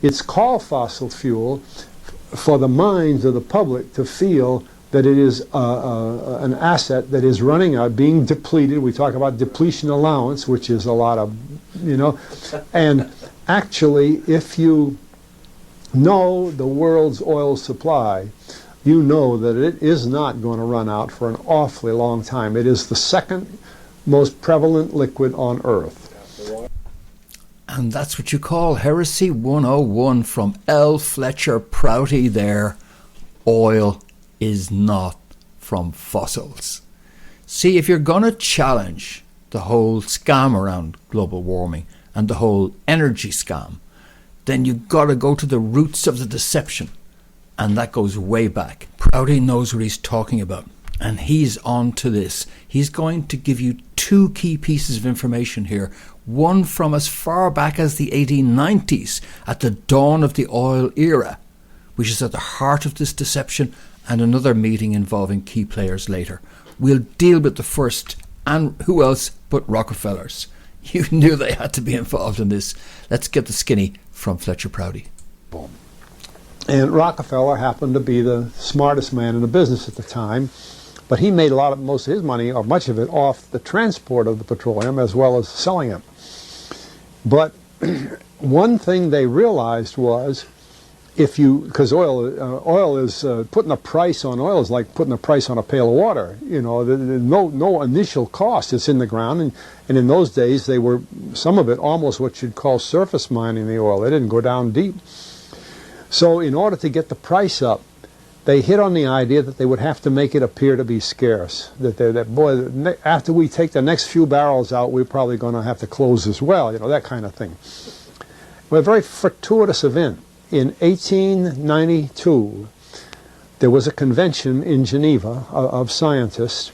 It's called fossil fuel for the minds of the public to feel that it is an asset that is running out, being depleted. We talk about depletion allowance, which is a lot of, and actually, if you know the world's oil supply, you know that it is not going to run out for an awfully long time. It is the second most prevalent liquid on Earth. And that's what you call Heresy 101 from L. Fletcher Prouty there. Oil is not from fossils. See, if you're going to challenge the whole scam around global warming and the whole energy scam, then you've got to go to the roots of the deception. And that goes way back. Prouty knows what he's talking about. And he's on to this. He's going to give you two key pieces of information here. One from as far back as the 1890s, at the dawn of the oil era, which is at the heart of this deception, and another meeting involving key players later. We'll deal with the first, and who else but Rockefellers. You knew they had to be involved in this. Let's get the skinny from Fletcher Prouty. And Rockefeller happened to be the smartest man in the business at the time, but he made most of his money, or much of it, off the transport of the petroleum as well as selling it. But one thing they realized was, because oil is putting a price on oil is like putting a price on a pail of water. There's no initial cost. It's in the ground, and in those days they were, some of it, almost what you'd call surface mining the oil. They didn't go down deep. So in order to get the price up, they hit on the idea that they would have to make it appear to be scarce. That after we take the next few barrels out, we're probably going to have to close as well. That kind of thing. Well, a very fortuitous event. In 1892, there was a convention in Geneva of scientists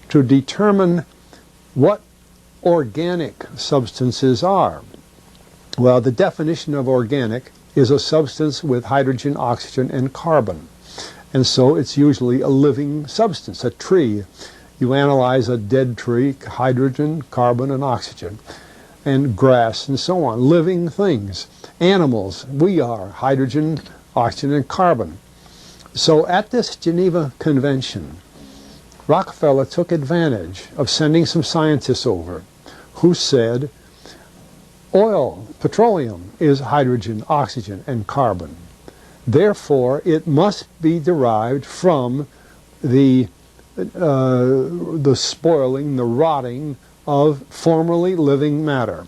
to determine what organic substances are. Well, the definition of organic is a substance with hydrogen, oxygen, and carbon. And so it's usually a living substance, a tree. You analyze a dead tree, hydrogen, carbon, and oxygen, and grass, and so on, living things. Animals, we are hydrogen, oxygen, and carbon. So at this Geneva Convention, Rockefeller took advantage of sending some scientists over who said, oil, petroleum, is hydrogen, oxygen, and carbon. Therefore, it must be derived from the spoiling, the rotting of formerly living matter.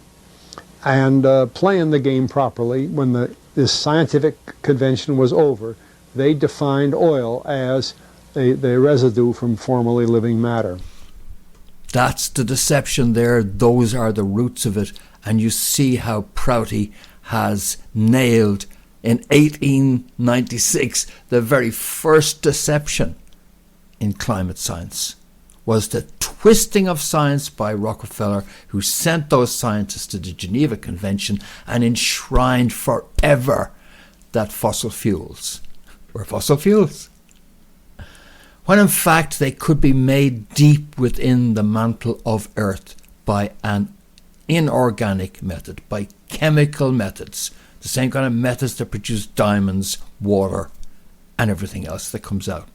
And playing the game properly, when this scientific convention was over, they defined oil as the residue from formerly living matter. That's the deception there. Those are the roots of it. And you see how Prouty has nailed in 1896 the very first deception in climate science was the twisting of science by Rockefeller, who sent those scientists to the Geneva Convention and enshrined forever that fossil fuels were fossil fuels, when in fact they could be made deep within the mantle of Earth by an inorganic method, by chemical methods, the same kind of methods that produce diamonds, water, and everything else that comes out.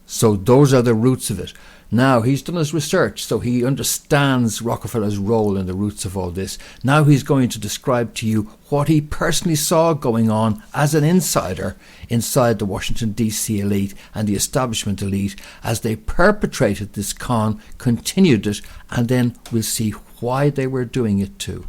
So those are the roots of it. Now he's done his research, so he understands Rockefeller's role in the roots of all this. Now he's going to describe to you what he personally saw going on as an insider inside the Washington DC elite and the establishment elite as they perpetrated this con, continued it, and then we'll see why they were doing it too.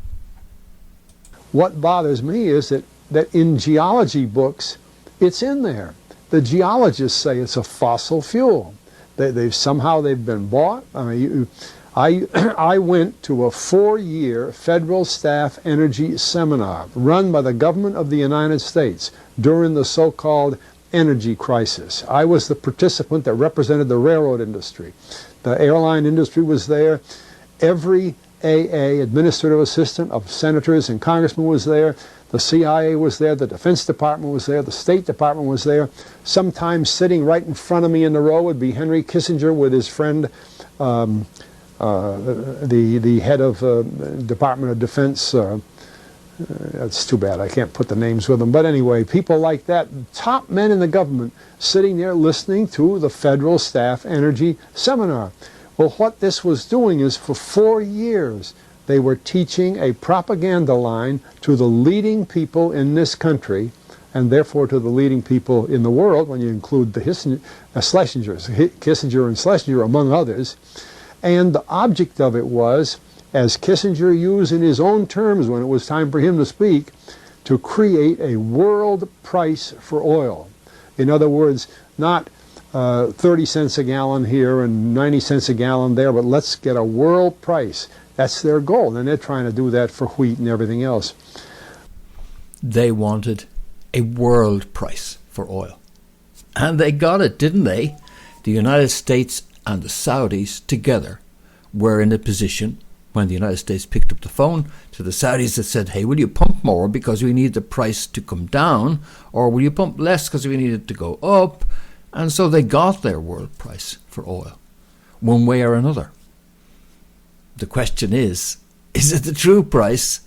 What bothers me is that in geology books, it's in there. The geologists say it's a fossil fuel. They've been bought. I mean, I went to a 4-year federal staff energy seminar run by the government of the United States during the so-called energy crisis. I was the participant that represented the railroad industry. The airline industry was there. Every AA, administrative assistant of senators and congressmen, was there. The CIA was there, the Defense Department was there, the State Department was there. Sometimes sitting right in front of me in the row would be Henry Kissinger with his friend, the head of Department of Defense, It's too bad I can't put the names with them. But anyway, people like that, top men in the government, sitting there listening to the Federal Staff Energy Seminar. Well, what this was doing is for 4 years, they were teaching a propaganda line to the leading people in this country, and therefore to the leading people in the world, when you include the Schlesingers, Kissinger and Schlesinger, among others. And the object of it was, as Kissinger used in his own terms when it was time for him to speak, to create a world price for oil. In other words, not 30 cents a gallon here and 90 cents a gallon there, but let's get a world price. That's their goal, and they're trying to do that for wheat and everything else. They wanted a world price for oil. And they got it, didn't they? The United States and the Saudis together were in a position, when the United States picked up the phone to the Saudis that said, hey, will you pump more because we need the price to come down, or will you pump less because we need it to go up? And so they got their world price for oil, one way or another. The question is it the true price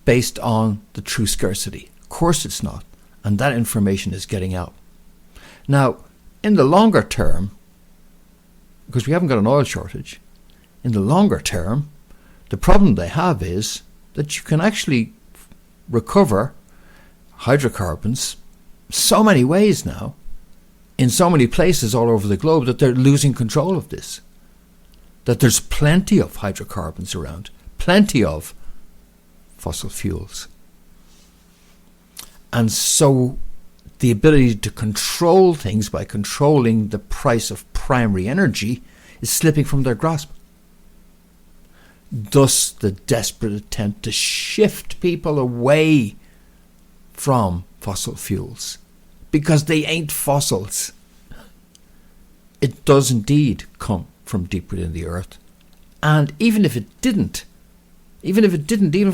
based on the true scarcity? Of course it's not, and that information is getting out. Now, in the longer term, because we haven't got an oil shortage, in the longer term, the problem they have is that you can actually recover hydrocarbons so many ways now, in so many places all over the globe, that they're losing control of this. That there's plenty of hydrocarbons around, plenty of fossil fuels. And so the ability to control things by controlling the price of primary energy is slipping from their grasp. Thus the desperate attempt to shift people away from fossil fuels, because they ain't fossils. It does indeed come from deep within the earth. And even if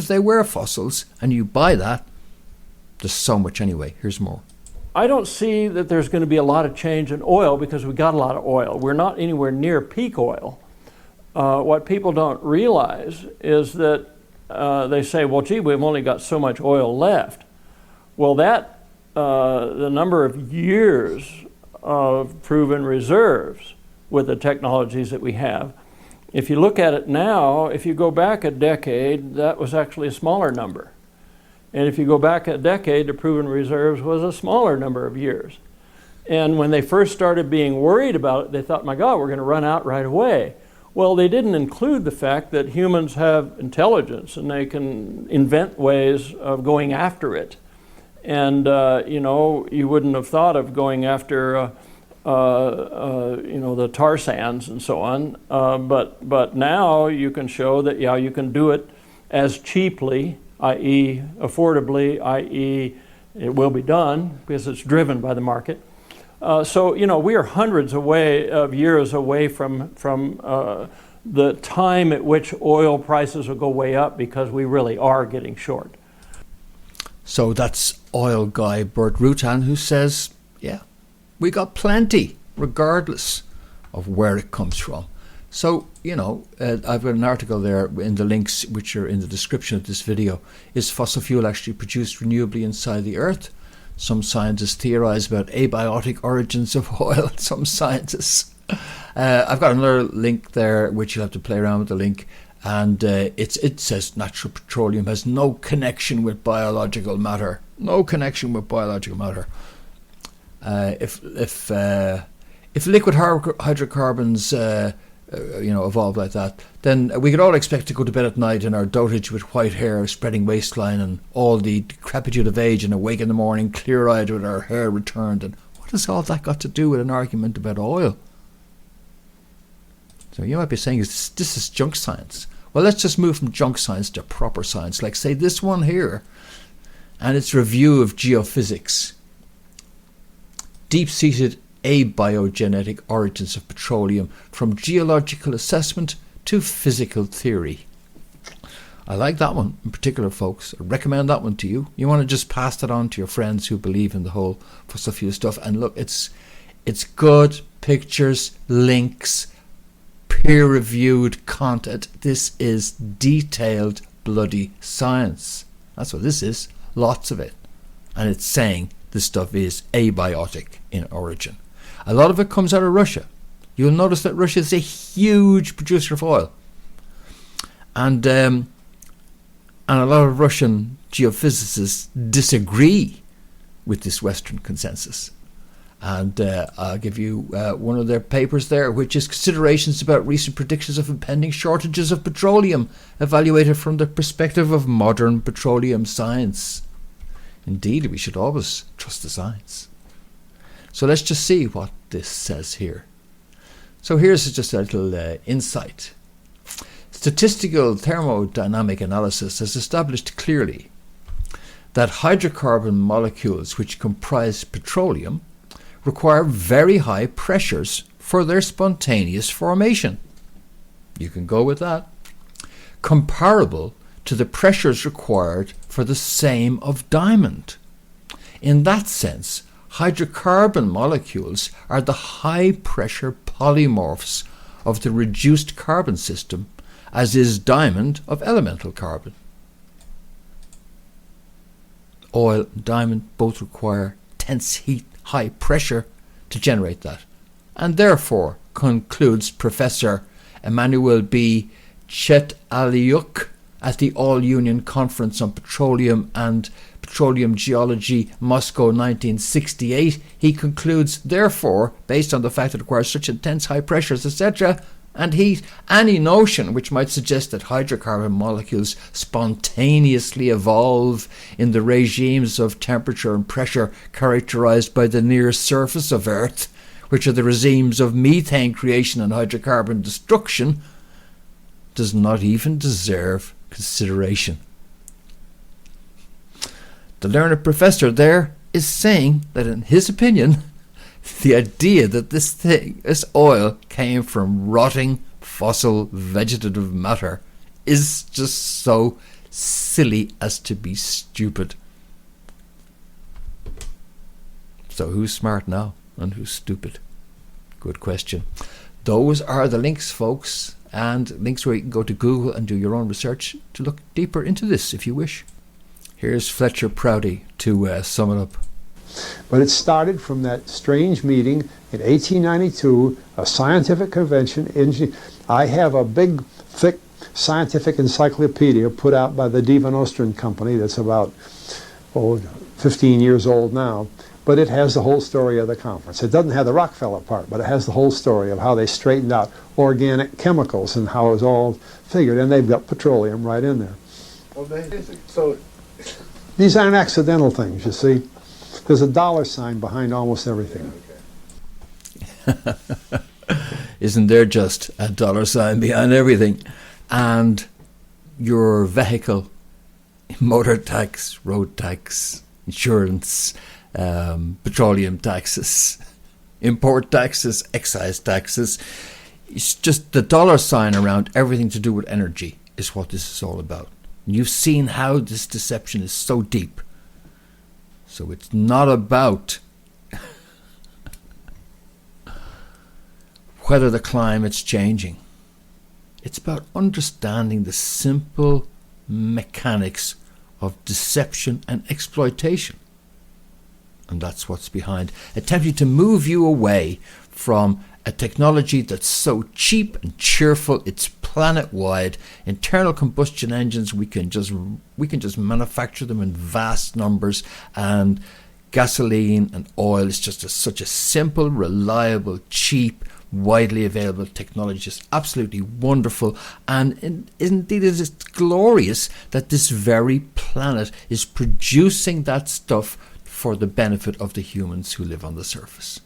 they were fossils, and you buy that, there's so much anyway. Here's more. I don't see that there's going to be a lot of change in oil because we got a lot of oil. We're not anywhere near peak oil. What people don't realize is that they say, well, gee, we've only got so much oil left. Well, the number of years of proven reserves with the technologies that we have, if you look at it now, if you go back a decade, that was actually a smaller number. And if you go back a decade, the proven reserves was a smaller number of years. And when they first started being worried about it, they thought, my God, we're going to run out right away. Well, they didn't include the fact that humans have intelligence and they can invent ways of going after it. And, you wouldn't have thought of going after, the tar sands and so on. But now you can show that, you can do it as cheaply, i.e. affordably, i.e. it will be done because it's driven by the market. We are hundreds of years away from the time at which oil prices will go way up, because we really are getting short. So that's oil guy Bert Rutan, who says, we got plenty, regardless of where it comes from. So, I've got an article there in the links, which are in the description of this video. Is fossil fuel actually produced renewably inside the earth? Some scientists theorize about abiotic origins of oil. Some scientists. I've got another link there, which you'll have to play around with the link. And it says natural petroleum has no connection with biological matter. No connection with biological matter. If liquid hydrocarbons evolve like that, then we could all expect to go to bed at night in our dotage with white hair, spreading waistline, and all the decrepitude of age, and awake in the morning clear-eyed with our hair returned. And what has all that got to do with an argument about oil? So you might be saying, this is junk science. Well, let's just move from junk science to proper science, like say this one here, and its review of geophysics. Deep-seated abiogenetic origins of petroleum, from geological assessment to physical theory. I like that one in particular, folks. I recommend that one to you. You want to just pass that on to your friends who believe in the whole fossil fuel stuff. And look, it's good pictures, links, peer-reviewed content. This is detailed bloody science. That's what this is. Lots of it. And it's saying this stuff is abiotic in origin. A lot of it comes out of Russia. You'll notice that Russia is a huge producer of oil. And a lot of Russian geophysicists disagree with this Western consensus. And I'll give you one of their papers there, which is Considerations about Recent Predictions of Impending Shortages of Petroleum, evaluated from the perspective of modern petroleum science. Indeed, we should always trust the science. So let's just see what this says here. So here's just a little insight. Statistical thermodynamic analysis has established clearly that hydrocarbon molecules which comprise petroleum require very high pressures for their spontaneous formation. You can go with that. Comparable to the pressures required for the same of diamond. In that sense, hydrocarbon molecules are the high-pressure polymorphs of the reduced carbon system, as is diamond of elemental carbon. Oil and diamond both require intense heat, high pressure to generate that. And therefore, concludes Professor Emmanuel B. Chetaliuk at the All-Union Conference on Petroleum and Petroleum Geology, Moscow 1968, he concludes, therefore, based on the fact that it requires such intense high pressures, etc., and heat, any notion which might suggest that hydrocarbon molecules spontaneously evolve in the regimes of temperature and pressure characterized by the near surface of Earth, which are the regimes of methane creation and hydrocarbon destruction, does not even deserve consideration. The learned professor there is saying that, in his opinion, the idea that this oil came from rotting fossil vegetative matter is just so silly as to be stupid. So who's smart now and who's stupid? Good question. Those are the links, folks, and links where you can go to Google and do your own research to look deeper into this if you wish. Here's Fletcher Prouty to sum it up. But it started from that strange meeting in 1892, a scientific convention. I have a big, thick scientific encyclopedia put out by the Divan Ostrin Company that's about 15 years old now. But it has the whole story of the conference. It doesn't have the Rockefeller part, but it has the whole story of how they straightened out organic chemicals and how it was all figured. And they've got petroleum right in there. So these aren't accidental things, you see. There's a dollar sign behind almost everything. Isn't there just a dollar sign behind everything? And your vehicle, motor tax, road tax, insurance, petroleum taxes, import taxes, excise taxes. It's just the dollar sign around everything to do with energy is what this is all about. And you've seen how this deception is so deep. So it's not about whether the climate's changing. It's about understanding the simple mechanics of deception and exploitation. And that's what's behind attempting to move you away from a technology that's so cheap and cheerful, it's planet-wide. Internal combustion engines, we can just manufacture them in vast numbers, and gasoline and oil is just such a simple, reliable, cheap, widely available technology, just absolutely wonderful. And indeed it is glorious that this very planet is producing that stuff for the benefit of the humans who live on the surface,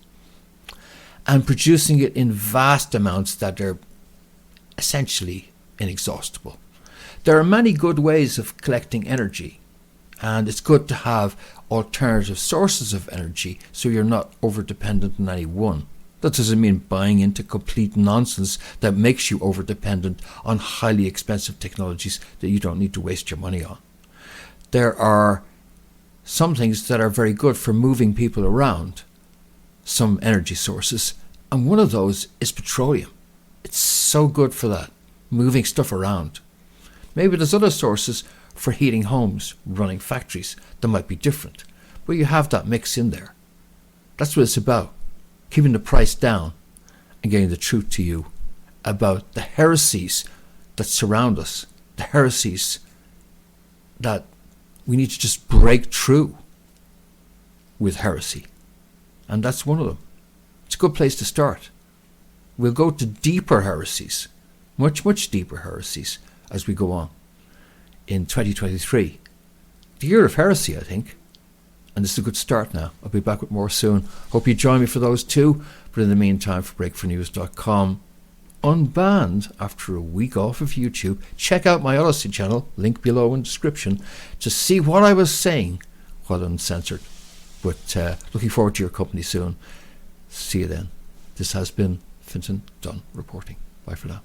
and producing it in vast amounts that are essentially inexhaustible. There are many good ways of collecting energy, and it's good to have alternative sources of energy so you're not over-dependent on any one. That doesn't mean buying into complete nonsense that makes you over-dependent on highly expensive technologies that you don't need to waste your money on. There are some things that are very good for moving people around, some energy sources, and one of those is petroleum. It's so good for that, moving stuff around. Maybe there's other sources for heating homes, running factories that might be different. But you have that mix in there. That's what it's about. Keeping the price down and getting the truth to you about the heresies that surround us, the heresies that we need to just break through with heresy. And that's one of them. It's a good place to start. We'll go to deeper heresies, much, much deeper heresies as we go on in 2023. The year of heresy, I think. And this is a good start now. I'll be back with more soon. Hope you join me for those too. But in the meantime, for breakfornews.com, unbanned after a week off of YouTube, check out my Odyssey channel, link below in description, to see what I was saying while uncensored. But looking forward to your company soon. See you then. This has been Fintan Dunn reporting. Bye for now.